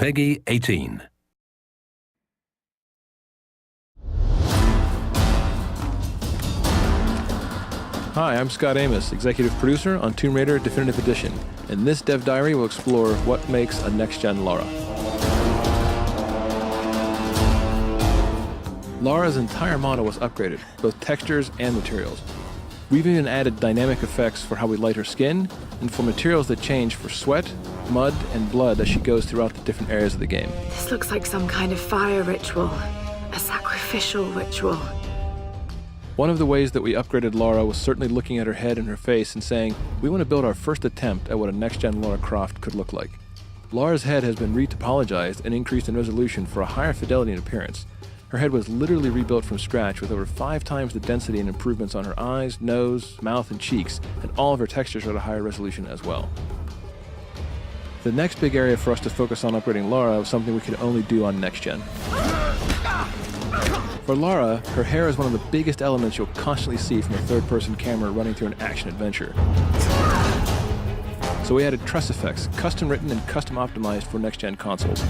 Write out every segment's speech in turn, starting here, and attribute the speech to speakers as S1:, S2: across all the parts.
S1: Peggy 18.
S2: Hi, I'm Scott Amos, executive producer on Tomb Raider Definitive Edition, and this Dev Diary will explore what makes a next-gen Lara. Lara's entire model was upgraded, both textures and materials. We've even added dynamic effects for how we light her skin, and for materials that change for sweat, mud, and blood as she goes throughout the different areas of the game.
S3: This looks like some kind of fire ritual, a sacrificial ritual.
S2: One of the ways that we upgraded Lara was certainly looking at her head and her face and saying, we want to build our first attempt at what a next-gen Lara Croft could look like. Lara's head has been retopologized and increased in resolution for a higher fidelity and appearance. Her head was literally rebuilt from scratch with over 5 times the density and improvements on her eyes, nose, mouth, and cheeks, and all of her textures are at a higher resolution as well. The next big area for us to focus on upgrading Lara was something we could only do on next-gen. For Lara, her hair is one of the biggest elements you'll constantly see from a third-person camera running through an action-adventure. So we added tress effects, custom-written and custom-optimized for next-gen consoles.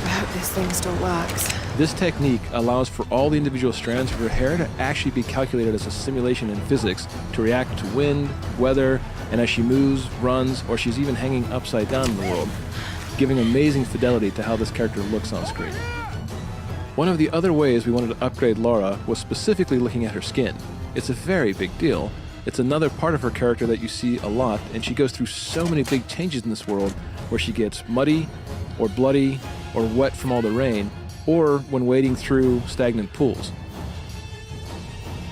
S3: I hope this thing still works.
S2: This technique allows for all the individual strands of her hair to actually be calculated as a simulation in physics to react to wind, weather, and as she moves, runs, or she's even hanging upside down in the world, giving amazing fidelity to how this character looks on screen. One of the other ways we wanted to upgrade Lara was specifically looking at her skin. It's a very big deal. It's another part of her character that you see a lot, and she goes through so many big changes in this world where she gets muddy, or bloody, or wet from all the rain, or when wading through stagnant pools.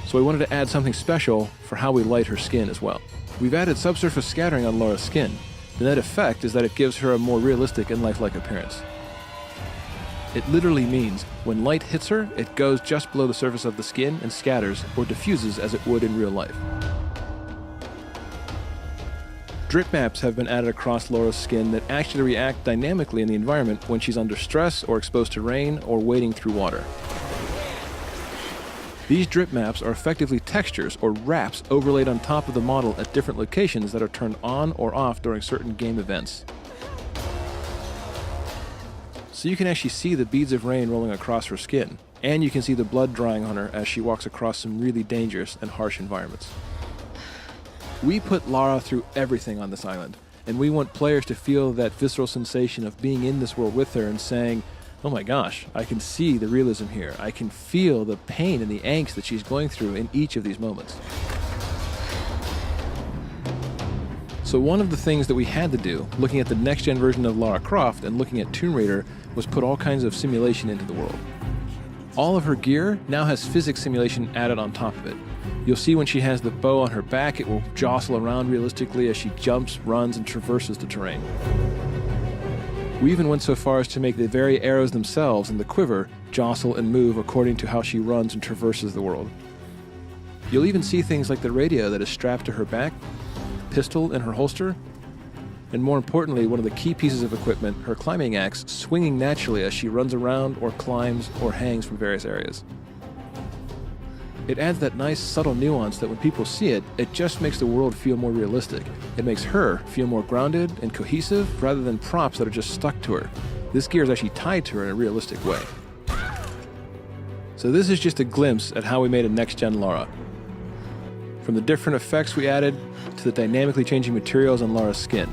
S2: So we wanted to add something special for how we light her skin as well. We've added subsurface scattering on Lara's skin. The net effect is that it gives her a more realistic and lifelike appearance. It literally means when light hits her, it goes just below the surface of the skin and scatters or diffuses as it would in real life. Drip maps have been added across Lara's skin that actually react dynamically in the environment when she's under stress or exposed to rain or wading through water. These drip maps are effectively textures or wraps overlaid on top of the model at different locations that are turned on or off during certain game events. So you can actually see the beads of rain rolling across her skin, and you can see the blood drying on her as she walks across some really dangerous and harsh environments. We put Lara through everything on this island, and we want players to feel that visceral sensation of being in this world with her and saying, oh my gosh, I can see the realism here. I can feel the pain and the angst that she's going through in each of these moments. So one of the things that we had to do, looking at the next-gen version of Lara Croft and looking at Tomb Raider, was put all kinds of simulation into the world. All of her gear now has physics simulation added on top of it. You'll see when she has the bow on her back, it will jostle around realistically as she jumps, runs, and traverses the terrain. We even went so far as to make the very arrows themselves and the quiver jostle and move according to how she runs and traverses the world. You'll even see things like the radio that is strapped to her back, pistol in her holster, and more importantly, one of the key pieces of equipment, her climbing axe, swinging naturally as she runs around or climbs or hangs from various areas. It adds that nice subtle nuance that when people see it, it just makes the world feel more realistic. It makes her feel more grounded and cohesive rather than props that are just stuck to her. This gear is actually tied to her in a realistic way. So this is just a glimpse at how we made a next-gen Lara. From the different effects we added to the dynamically changing materials on Lara's skin.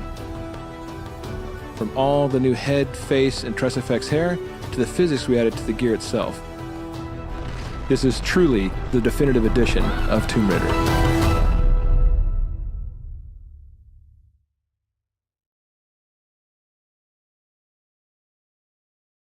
S2: From all the new head, face, and tress effects hair to the physics we added to the gear itself. This is truly the definitive edition of Tomb Raider.